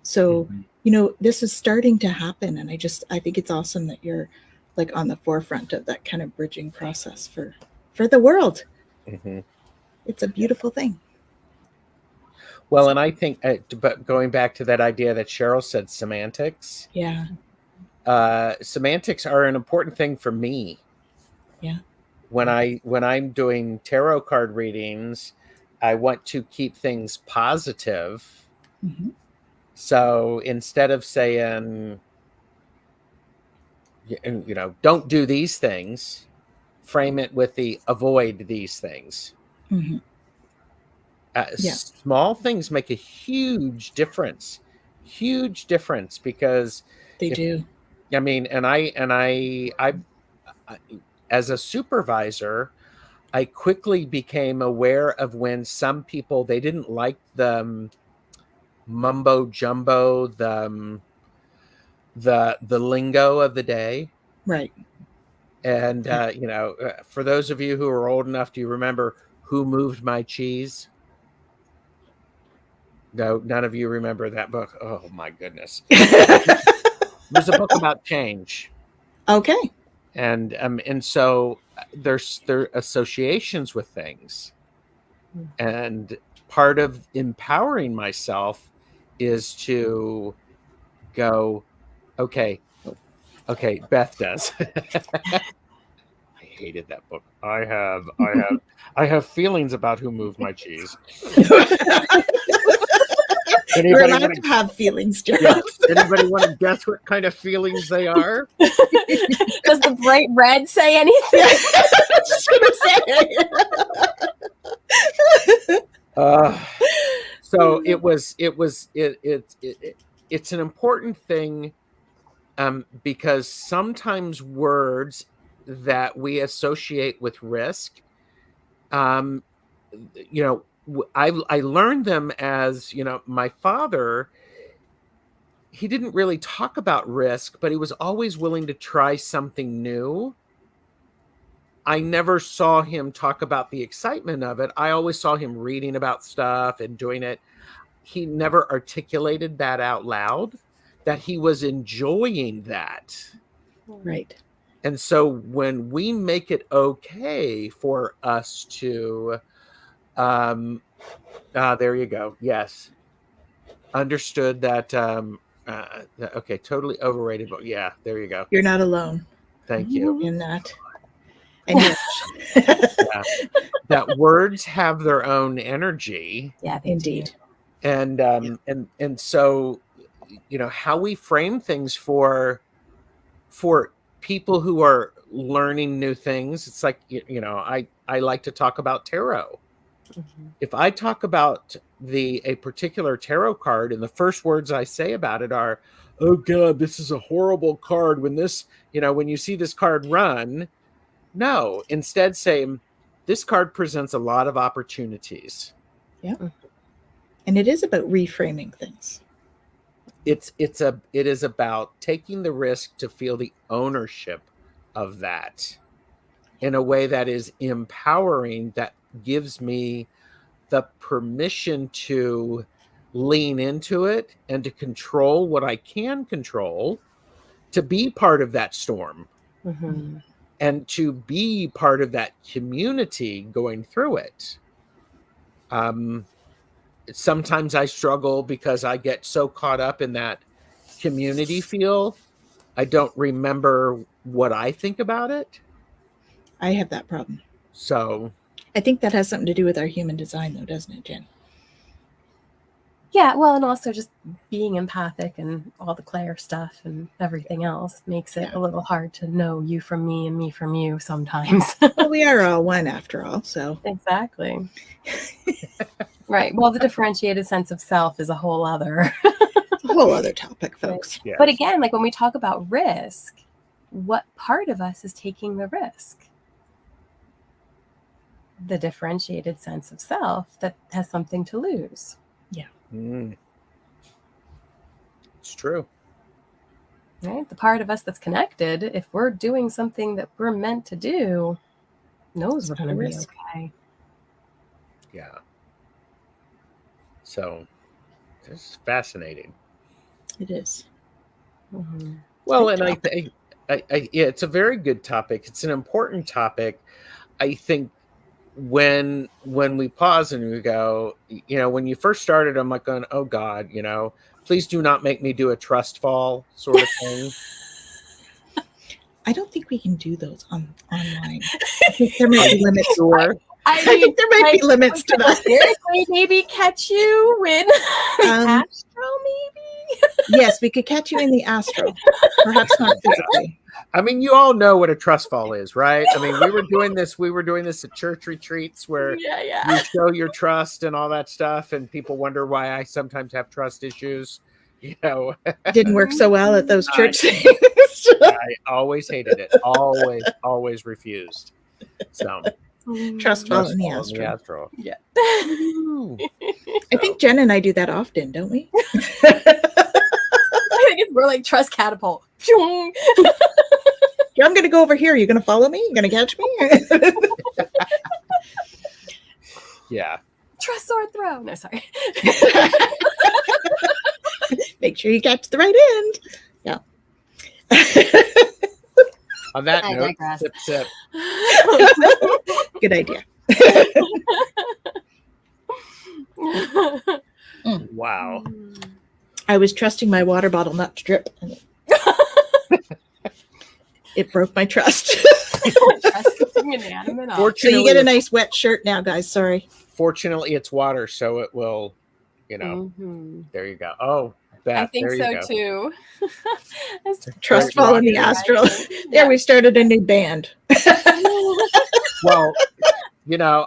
So, this is starting to happen. And I think it's awesome that you're like on the forefront of that kind of bridging process for the world. It's a beautiful thing. Well, and I think, but going back to that idea that Cheryl said, semantics. Yeah. Semantics are an important thing for me. Yeah. When I'm doing tarot card readings, I want to keep things positive. So instead of saying, don't do these things, frame it with the avoid these things. Small things make a huge difference because they do. I as a supervisor, I quickly became aware of when some people, they didn't like the mumbo jumbo, the lingo of the day. Right. And, for those of you who are old enough, do you remember Who Moved My Cheese? No, none of you remember that book. Oh, my goodness. There's a book about change. Okay. And so there are associations with things. And part of empowering myself is to go, okay, Beth does. I hated that book. I have feelings about Who Moved My Cheese. You're allowed to have feelings, Jen. Yeah. Anybody want to guess what kind of feelings they are? Does the bright red say anything? I was just gonna say. So it's an important thing, because sometimes words that we associate with risk, I learned them as, my father, he didn't really talk about risk, but he was always willing to try something new. I never saw him talk about the excitement of it. I always saw him reading about stuff and doing it. He never articulated that out loud, that he was enjoying that. Right. And so when we make it okay for us to, there you go. Yes. Understood that. Okay. Totally overrated. But yeah, there you go. You're not alone. Thank you. In that. And yes. That words have their own energy. Yeah, indeed. And so, how we frame things for people who are learning new things. It's like, I like to talk about tarot. Mm-hmm. If I talk about a particular tarot card, and the first words I say about it are, "Oh God, this is a horrible card. When you see this card run," no, instead say, "This card presents a lot of opportunities." Yeah. And it is about reframing things. It is about taking the risk to feel the ownership of that in a way that is empowering, that gives me the permission to lean into it and to control what I can control, to be part of that storm, mm-hmm. and to be part of that community going through it. Sometimes I struggle because I get so caught up in that community feel, I don't remember what I think about it. I have that problem. So I think that has something to do with our human design, though, doesn't it, Jen? Yeah, well, and also just being empathic and all the Claire stuff and everything else makes it a little hard to know you from me and me from you sometimes. Well, we are all one after all, so. Exactly. Right. Well, the differentiated sense of self is a whole other topic, folks. Yes. But again, like when we talk about risk, what part of us is taking the risk? The differentiated sense of self that has something to lose. Yeah. It's true. Right? The part of us that's connected, if we're doing something that we're meant to do, knows we're going to be okay. Yeah. So it's fascinating. It is. Mm-hmm. Well, and I think it's a very good topic. It's an important topic. I think when we pause and we go, when you first started, I'm like going, oh God, please do not make me do a trust fall sort of thing. I don't think we can do those online. I think there might be limits. I think there might be limits to that. Seriously, maybe catch you in the astral, maybe? Yes, we could catch you in the astral. Perhaps not physically. I mean, you all know what a trust fall is, right? I mean, we were doing this at church retreats where you show your trust and all that stuff, and people wonder why I sometimes have trust issues. Didn't work so well at those church things. I always hated it. Always refused. So trust fall in the astral. Yeah. I think Jen and I do that often, don't we? I think it's more like trust catapult. Come I'm going to go over here. You're going to follow me? You're going to catch me? Yeah. Trust or throw. No, sorry. Make sure you catch the right end. Yeah. On that I note, digress. sip, sip. Good idea. Wow. I was trusting my water bottle not to drip. And it broke my trust. So you get a nice wet shirt now, guys. Sorry. Fortunately, it's water, so it will, there you go. Oh, Beth, I think there so you go. too. Trust fall in the astral. There, we started a new band. Well,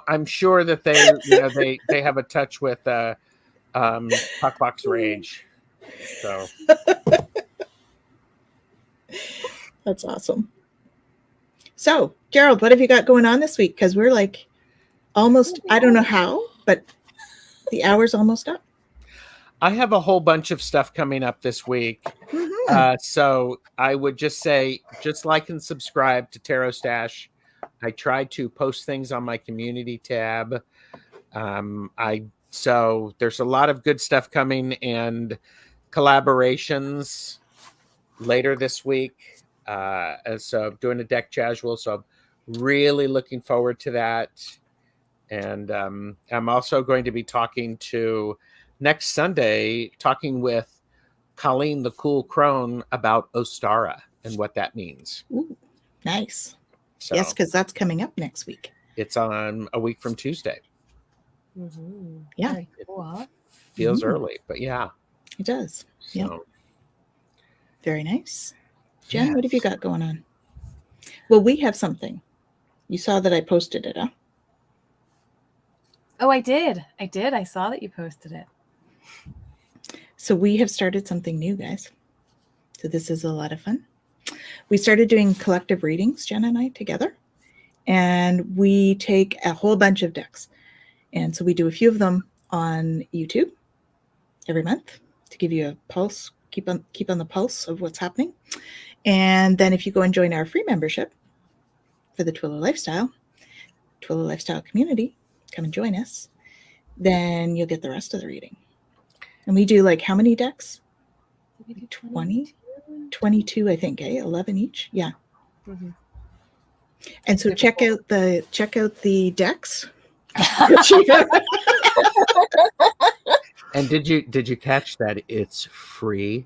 I'm sure that they have a touch with Puckbox Rage. So That's awesome. So, Gerald, what have you got going on this week? Because we're like almost, I don't know how, but the hour's almost up. I have a whole bunch of stuff coming up this week. Mm-hmm. So I would just say, just like and subscribe to Tarot Stash. I try to post things on my community tab. So there's a lot of good stuff coming and collaborations later this week. So I'm doing a deck casual. So I'm really looking forward to that. And I'm also going to be talking next Sunday with Colleen the Cool Crone about Ostara and what that means. Ooh, nice. So yes, because that's coming up next week. It's on a week from Tuesday. Mm-hmm. Yeah. Very cool. Feels early, but yeah. It does. So, yeah. Very nice. Jen, yes. What have you got going on? Well, we have something. You saw that I posted it, huh? Oh, I did. I saw that you posted it. So we have started something new, guys. So this is a lot of fun. We started doing collective readings, Jen and I, together. And we take a whole bunch of decks. And so we do a few of them on YouTube every month to give you a pulse, keep on the pulse of what's happening. And then if you go and join our free membership for the Twillow Lifestyle community, come and join us, then you'll get the rest of the reading. And we do like how many decks? 20? 22, I think, 11 each. Yeah. Mm-hmm. And so check out the decks. And did you catch that it's free?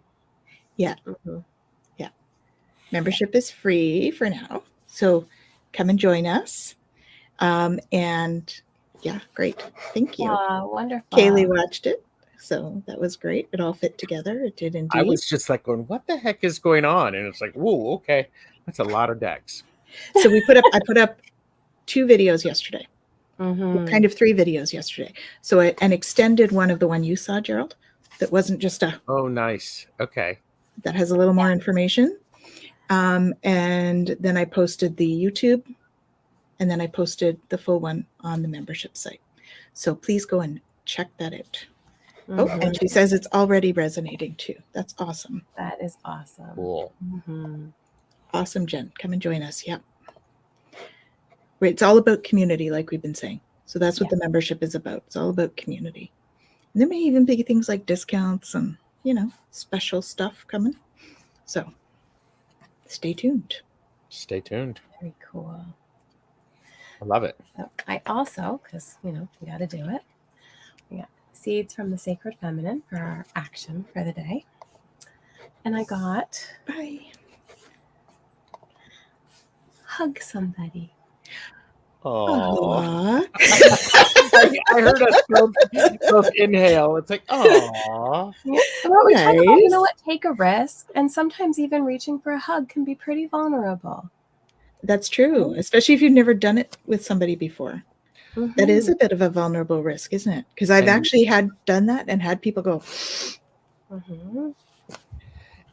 Yeah. Mm-hmm. Yeah. Membership is free for now. So come and join us. And yeah, great. Thank you. Wonderful. Kaylee watched it. So that was great. It all fit together. It did indeed. I was just like going, what the heck is going on? And it's like, whoa, okay. That's a lot of decks. So I put up 2 videos yesterday. Mm-hmm. Kind of 3 videos yesterday. So an extended one of the one you saw, Gerald, that wasn't just Oh, nice. Okay. that has a little more information. And then I posted the YouTube, and then I posted the full one on the membership site. So please go and check that out. Mm-hmm. Oh, and she says it's already resonating too. That's awesome. That is awesome. Cool. Mm-hmm. Awesome, Jen. Come and join us. Yep. It's all about community, like we've been saying. So that's what the membership is about. It's all about community. And there may even be things like discounts and, special stuff coming. So stay tuned. Stay tuned. Very cool. I love it. So I also, because, we got to do it. We got seeds from the Sacred Feminine for our action for the day. And I got hug somebody. Aww. I heard us both inhale. It's like, aww. Well, we talk about, Nice. take a risk. And sometimes even reaching for a hug can be pretty vulnerable. That's true, especially if you've never done it with somebody before. Mm-hmm. That is a bit of a vulnerable risk, isn't it? Because I've actually done that and had people go. Mm-hmm.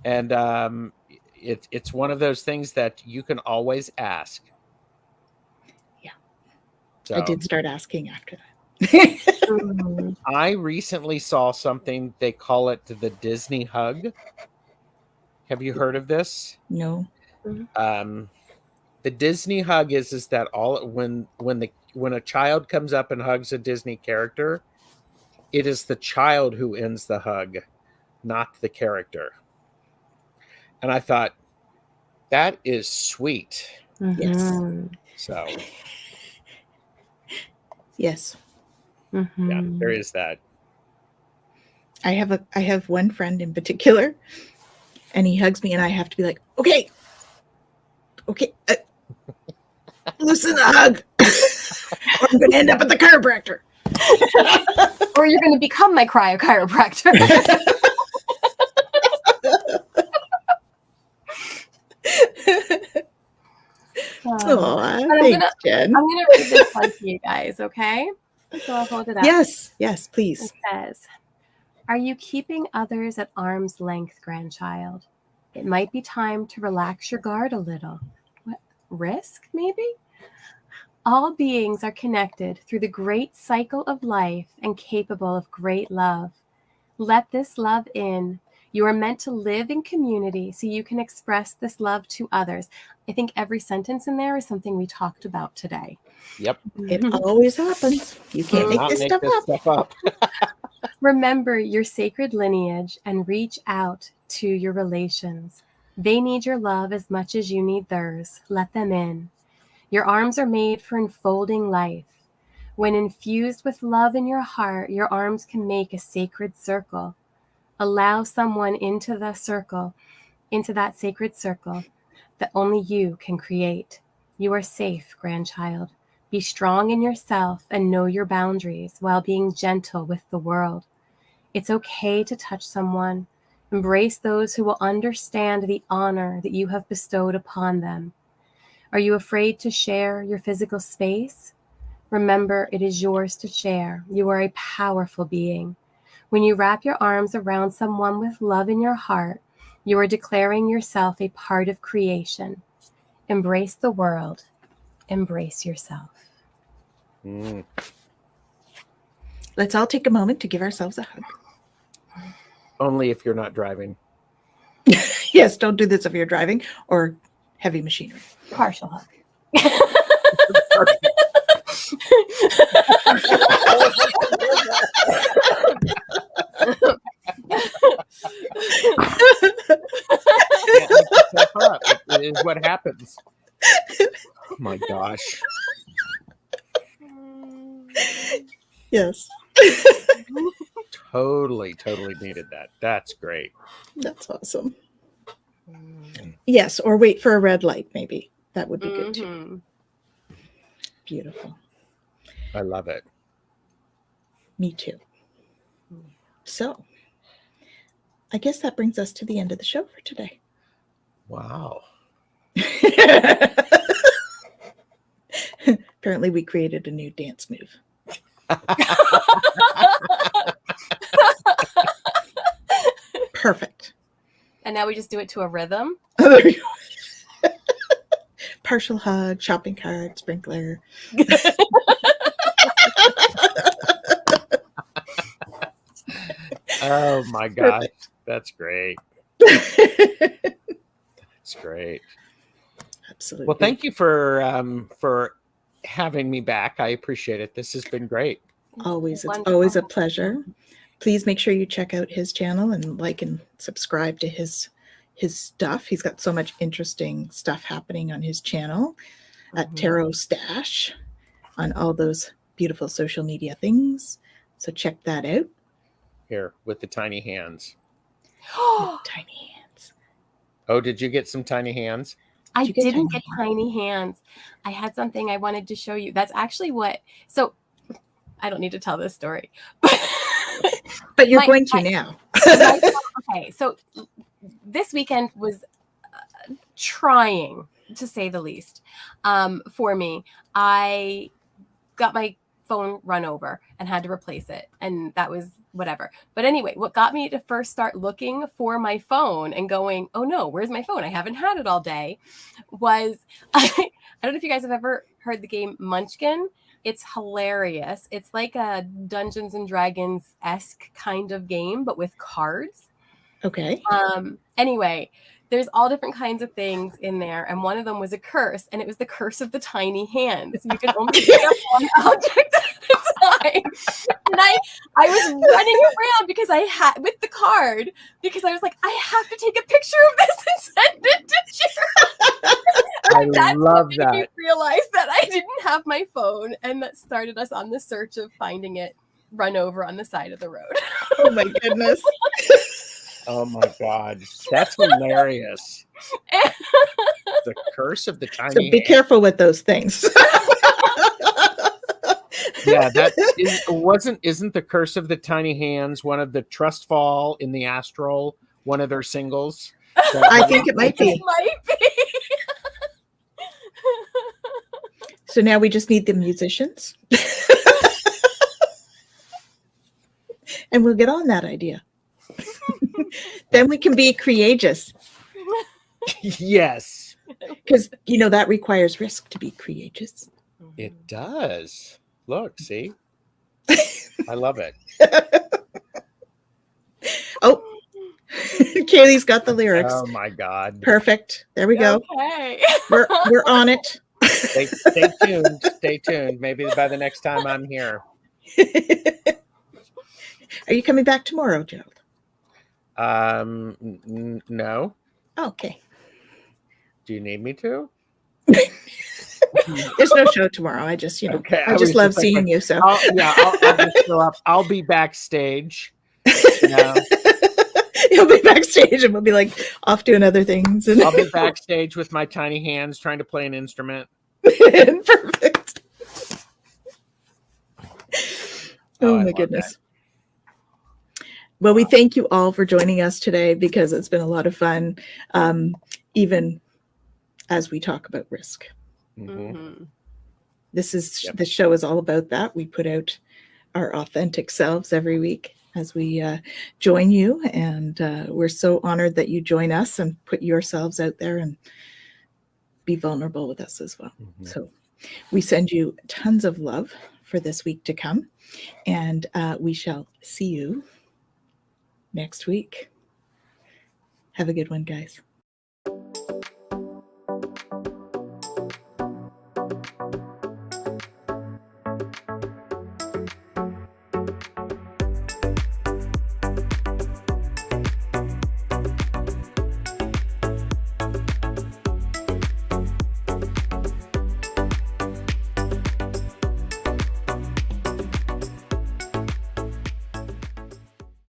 And it's one of those things that you can always ask. Yeah. So, I did start asking after that. Mm-hmm. I recently saw something, they call it the Disney hug. Have you heard of this? No. The Disney hug is that all when a child comes up and hugs a Disney character, it is the child who ends the hug, not the character. And I thought, that is sweet. Yes. So Yes. yeah, there is that. I have one friend in particular, and he hugs me, and I have to be like, okay, loosen the hug, or I'm going to end up at the chiropractor. Or you're going to become my chiropractor. Thanks, Jen. I'm going to read this one to you guys, okay? So I'll hold it up. Yes, please. It says, are you keeping others at arm's length, grandchild? It might be time to relax your guard a little. What? Risk, maybe? All beings are connected through the great cycle of life and capable of great love. Let this love in. You are meant to live in community so you can express this love to others. I think every sentence in there is something we talked about today. Yep. It always happens. You can't make this stuff up. Remember your sacred lineage and reach out to your relations. They need your love as much as you need theirs. Let them in. Your arms are made for enfolding life. When infused with love in your heart, your arms can make a sacred circle. Allow someone into that sacred circle that only you can create. You are safe, grandchild. Be strong in yourself and know your boundaries while being gentle with the world. It's okay to touch someone. Embrace those who will understand the honor that you have bestowed upon them. Are you afraid to share your physical space? Remember, it is yours to share. You are a powerful being. When you wrap your arms around someone with love in your heart, you are declaring yourself a part of creation. Embrace the world. Embrace yourself. Let's all take a moment to give ourselves a hug. Only if you're not driving. Yes, don't do this if you're driving or heavy machinery. Partial hug. It is what happens. Oh my gosh. Yes. Totally needed that. That's great. That's awesome. Yes, or wait for a red light, maybe. That would be good too. Beautiful. I love it. Me too. So, I guess that brings us to the end of the show for today. Wow. Apparently, we created a new dance move. Perfect. And now we just do it to a rhythm. Partial hug, shopping cart, sprinkler. Oh my gosh. That's great. That's great. Absolutely. Well, thank you for having me back. I appreciate it. This has been great. It's always a pleasure. Please make sure you check out his channel and like and subscribe to his stuff. He's got so much interesting stuff happening on his channel at Tarot Stash on all those beautiful social media things. So check that out. Here with the tiny hands. Tiny hands. Oh, did you get some tiny hands? I didn't get tiny hands. I had something I wanted to show you. That's actually so I don't need to tell this story. But you're going to now. Okay, so this weekend was trying, to say the least, for me. I got my phone run over and had to replace it, and that was whatever. But anyway, what got me to first start looking for my phone and going, oh no, where's my phone? I haven't had it all day, was I don't know if you guys have ever heard the game Munchkin. It's hilarious. It's like a Dungeons and Dragons-esque kind of game, but with cards. Okay. Anyway, there's all different kinds of things in there. And one of them was a curse, and it was the curse of the tiny hands. You can only pick up one object at a time. And I was running around because I had with the card, because I was like, I have to take a picture of this and send it to Jerry. I love That made me that. realize that I didn't have my phone, and that started us on the search of finding it run over on the side of the road. Oh my goodness. Oh my God. That's hilarious. The curse of the tiny So be hand. careful with those things. Yeah, isn't the curse of the tiny hands one of the trust fall in the astral, one of their singles? I think it might be. It might be. So now we just need the musicians. And we'll get on that idea. Then we can be courageous. Yes, Because, that requires risk to be courageous. it does. Look, see? I love it. Oh, Kaylee's got the lyrics. Oh my God. Perfect. There we go. Okay. We're on it. Stay tuned. Stay tuned. Maybe by the next time I'm here. Are you coming back tomorrow, Gerald? No. Okay. Do you need me to? There's no show tomorrow. I just, Okay, I just love seeing you. So I'll just show up. I'll be backstage. You'll be backstage and we'll be like off doing other things. And I'll be backstage with my tiny hands trying to play an instrument. Perfect. Oh I my love goodness. Well, we thank you all for joining us today, because it's been a lot of fun, even as we talk about risk. Mm-hmm. The show is all about that. We put out our authentic selves every week as we join you, and we're so honored that you join us and put yourselves out there and be vulnerable with us as well. Mm-hmm. So we send you tons of love for this week to come, and we shall see you next week. Have a good one, guys.